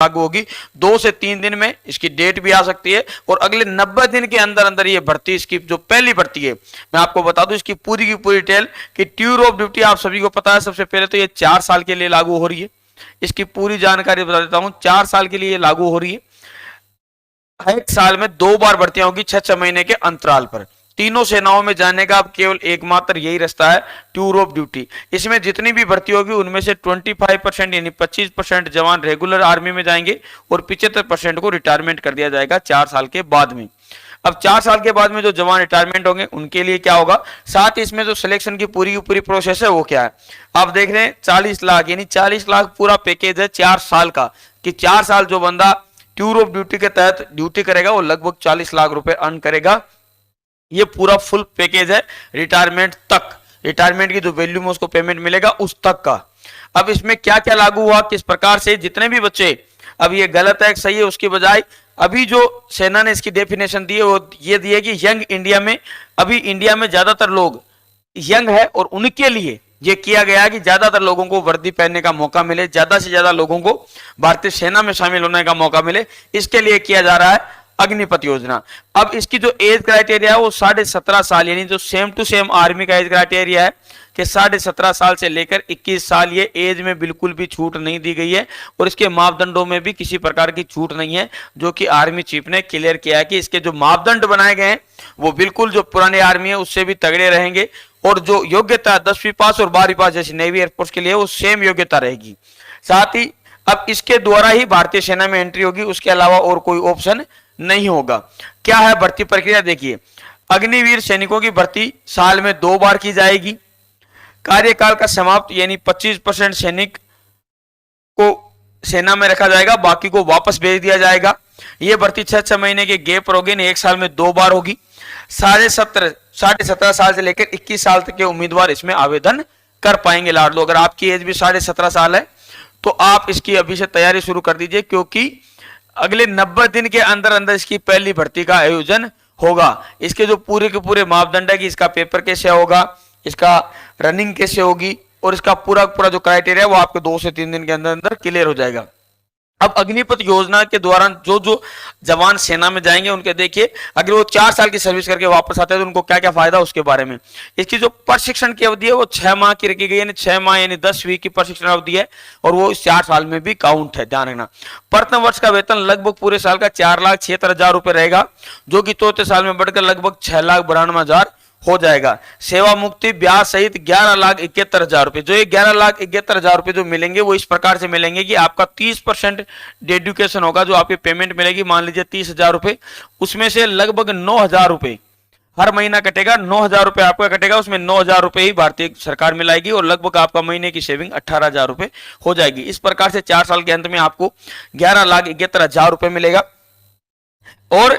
लागू होगी। 2 से 3 दिन में इसकी डेट भी आ सकती है और अगले 90 दिन के अंदर अंदर ये भर्ती, इसकी जो पहली भर्ती है, मैं आपको बता दूं इसकी पूरी की पूरी डिटेल कि टूर ऑफ ड्यूटी आप सभी को पता है। सबसे पहले तो ये 4 साल के लिए लागू हो रही है, इसकी पूरी जानकारी बता देता हूं। 4 साल के लिए लागू हो रही है। 1 साल में 2 बार भर्तियां होगी 6-6 महीने के अंतराल पर। तीनों सेनाओं में जाने का अब केवल एकमात्र यही रास्ता है, टूर ऑफ ड्यूटी। इसमें जितनी भी भर्ती होगी उनमें से 25% यानी 25% जवान रेगुलर आर्मी में जाएंगे और 75% को रिटायरमेंट कर दिया जाएगा 4 साल के बाद में। अब 4 साल के बाद में जो जवान रिटायरमेंट होंगे उनके लिए क्या होगा, साथ ही इसमें जो सिलेक्शन की पूरी प्रोसेस है वो क्या है। आप देख रहे हैं 40 लाख यानी 40 लाख पूरा पैकेज है 4 साल का, कि 4 साल जो बंदा टूर ऑफ ड्यूटी के तहत ड्यूटी करेगा वो लगभग 40 लाख रुपए अर्न करेगा। ये पूरा फुल पैकेज है रिटायरमेंट तक, रिटायरमेंट की जो वैल्यू में उसको पेमेंट मिलेगा उस तक का। अब इसमें क्या क्या लागू हुआ, किस प्रकार से जितने भी बच्चे, अब ये गलत है सही है उसकी बजाय अभी जो सेना ने इसकी डेफिनेशन दी है वो ये दी है कि यंग इंडिया में, अभी इंडिया में ज्यादातर लोग यंग है और उनके लिए ये किया गया है कि ज्यादातर लोगों को वर्दी पहनने का मौका मिले, ज्यादा से ज्यादा लोगों को भारतीय सेना में शामिल होने का मौका मिले, इसके लिए किया जा रहा है अग्निपथ योजना। अब इसकी जो एज क्राइटेरिया है वो 17.5 साल, यानी जो सेम टू सेम आर्मी का एज क्राइटेरिया है कि 17.5 साल से लेकर 21 साल, ये एज में बिल्कुल भी छूट नहीं दी गई है और इसके मापदंडों में भी किसी प्रकार की छूट नहीं है, जो कि आर्मी चीफ ने क्लियर किया है कि इसके जो मापदंड बनाए गए हैं वो बिल्कुल जो पुराने आर्मी है उससे भी तगड़े रहेंगे और जो योग्यता 10वीं पास और 12वीं पास जैसे नेवी एयरफोर्स के लिए वो सेम योग्यता रहेगी। साथ ही अब इसके द्वारा ही भारतीय सेना में एंट्री होगी, उसके अलावा और कोई ऑप्शन नहीं होगा। क्या है भर्ती प्रक्रिया, देखिए अग्निवीर सैनिकों की भर्ती साल में 2 बार की जाएगी। कार्यकाल का समाप्त यानी 25% सैनिक को सेना में रखा जाएगा, बाकी को वापस भेज दिया जाएगा। यह भर्ती 6-6 महीने के गैप पर होगी, 1 साल में 2 बार होगी। 17.5 साल से लेकर 21 साल तक के उम्मीदवार इसमें आवेदन कर पाएंगे। लाडलो, अगर आपकी एज भी 17.5 साल है तो आप इसकी अभी से तैयारी शुरू कर दीजिए, क्योंकि अगले 90 दिन के अंदर अंदर इसकी पहली भर्ती का आयोजन होगा। इसके जो पूरे के पूरे मापदंड है कि इसका पेपर कैसे होगा, इसका रनिंग कैसे होगी और इसका पूरा जो क्राइटेरिया है वो आपको 2 से 3 दिन के अंदर अंदर क्लियर हो जाएगा। अब अग्निपथ योजना के दौरान जो जवान सेना में जाएंगे उनके देखिए, अगर वो 4 साल की सर्विस करके वापस आते हैं तो उनको क्या क्या फायदा, उसके बारे में। इसकी जो प्रशिक्षण की अवधि है वो 6 माह की रखी गई है, 6 माह यानी 10 वीक की प्रशिक्षण अवधि है और वो इस 4 साल में भी काउंट है, ध्यान रखना। प्रथम वर्ष का वेतन लगभग पूरे साल का 4,76,000 रुपए रहेगा, जो कि चौथे साल में बढ़कर लगभग 6,92,000 हो जाएगा। सेवा मुक्ति ब्याज सहित 11,71,000 रुपए, जो ये 11,71,000 रुपए जो मिलेंगे वो इस प्रकार से मिलेंगे कि आपका 30% डेडिकेशन होगा, जो आपकी पेमेंट मिलेगी, मान लीजिए 30,000 रुपए, उसमें से लगभग 9,000 रुपए हर महीना कटेगा। 9,000 रुपए आपका कटेगा, उसमें 9,000 रुपए ही भारतीय सरकार मिलाएगी और लगभग आपका महीने की सेविंग 18,000 रुपए हो जाएगी। इस प्रकार से 4 साल के अंत में आपको 11,71,000 रुपए मिलेगा। और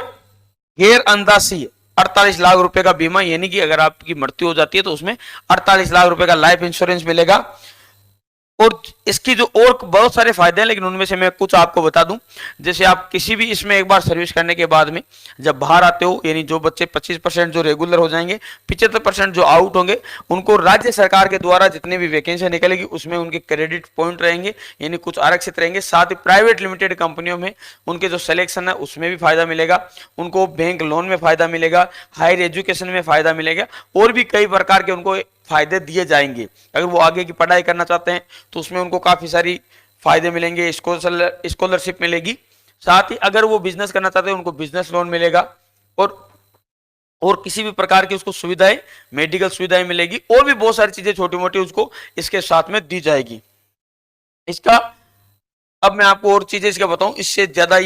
गैर अंदाजी 48 लाख रुपए का बीमा, यानी कि अगर आपकी मृत्यु हो जाती है तो उसमें 48 लाख रुपए का लाइफ इंश्योरेंस मिलेगा। और इसकी जो और बहुत सारे फायदे हैं, लेकिन उनमें से मैं कुछ आपको बता दूं। जैसे आप किसी भी इसमें एक बार सर्विस करने के बाद में जब बाहर आते हो, यानी जो बच्चे 25% जो रेगुलर हो जाएंगे, 75% जो आउट होंगे, उनको राज्य सरकार के द्वारा जितनी भी वैकेंसी निकलेगी उसमें उनके क्रेडिट पॉइंट रहेंगे, यानी कुछ आरक्षित रहेंगे। साथ ही प्राइवेट लिमिटेड कंपनियों में उनके जो सिलेक्शन है उसमें भी फायदा मिलेगा, उनको बैंक लोन में फायदा मिलेगा, हायर एजुकेशन में फायदा मिलेगा और भी कई प्रकार के उनको फायदे दिए जाएंगे। अगर वो आगे की पढ़ाई करना चाहते हैं तो उसमें उनको काफी सारी फायदे मिलेंगे, स्कॉलरशिप मिलेगी। साथ ही अगर वो बिजनेस करना चाहते हैं उनको बिजनेस लोन मिलेगा और किसी भी प्रकार की उसको सुविधाएं, मेडिकल सुविधाएं मिलेगी और भी बहुत सारी चीजें छोटी मोटी उसको इसके साथ में दी जाएगी। इसका अब मैं आपको और चीजें इसका बताऊं, इससे ज्यादा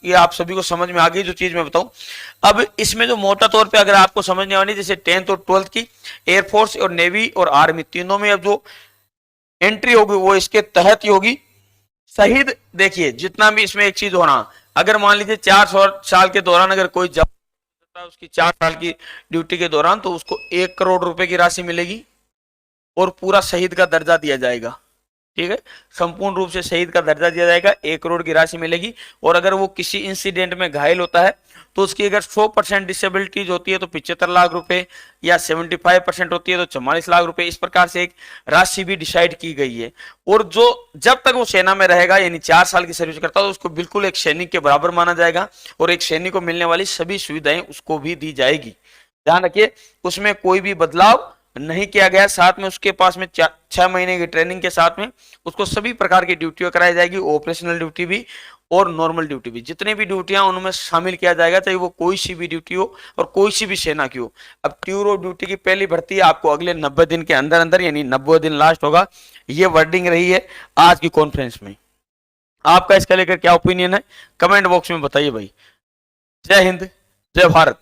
ये आप सभी को समझ में आ गई जो चीज मैं बताऊं। अब इसमें जो मोटा तौर पे अगर आपको समझने वाली, जैसे 10th और 12th की एयरफोर्स और नेवी और आर्मी तीनों में अब जो एंट्री होगी वो इसके तहत ही होगी। शहीद, देखिए जितना भी इसमें एक चीज होना, अगर मान लीजिए 4 साल के दौरान अगर कोई जवान उसकी 4 साल की ड्यूटी के दौरान, तो उसको 1 करोड़ रुपए की राशि मिलेगी और पूरा शहीद का दर्जा दिया जाएगा। ठीक है, संपूर्ण रूप से शहीद का दर्जा दिया जाएगा, 1 करोड़ की राशि मिलेगी। और अगर वो किसी इंसिडेंट में घायल होता है तो उसकी अगर 100% डिसेबिलिटीज होती है तो 75 लाख रुपए, या 75% होती है तो 44 लाख रुपए। इस प्रकार से एक राशि भी डिसाइड की गई है। और जो जब तक वो सेना में रहेगा, यानी 4 साल की सर्विस करता है, तो उसको बिल्कुल एक सैनिक के बराबर माना जाएगा, और एक सैनिक को मिलने वाली सभी सुविधाएं उसको भी दी जाएगी। ध्यान रखिए, उसमें कोई भी बदलाव नहीं किया गया। साथ में उसके पास में 6 महीने की ट्रेनिंग के साथ में उसको सभी प्रकार की ड्यूटियां कराई जाएगी, ऑपरेशनल ड्यूटी भी और नॉर्मल ड्यूटी भी, जितने भी ड्यूटियां उनमें शामिल किया जाएगा, चाहे वो कोई सी भी ड्यूटी हो और कोई सी भी सेना की हो। अब टूर ऑफ ड्यूटी की पहली भर्ती आपको अगले 90 दिन के अंदर अंदर, यानी 90 दिन लास्ट होगा, ये वर्डिंग रही है आज की कॉन्फ्रेंस में। आपका इसका लेकर क्या ओपिनियन है, कमेंट बॉक्स में बताइए भाई। जय हिंद, जय भारत।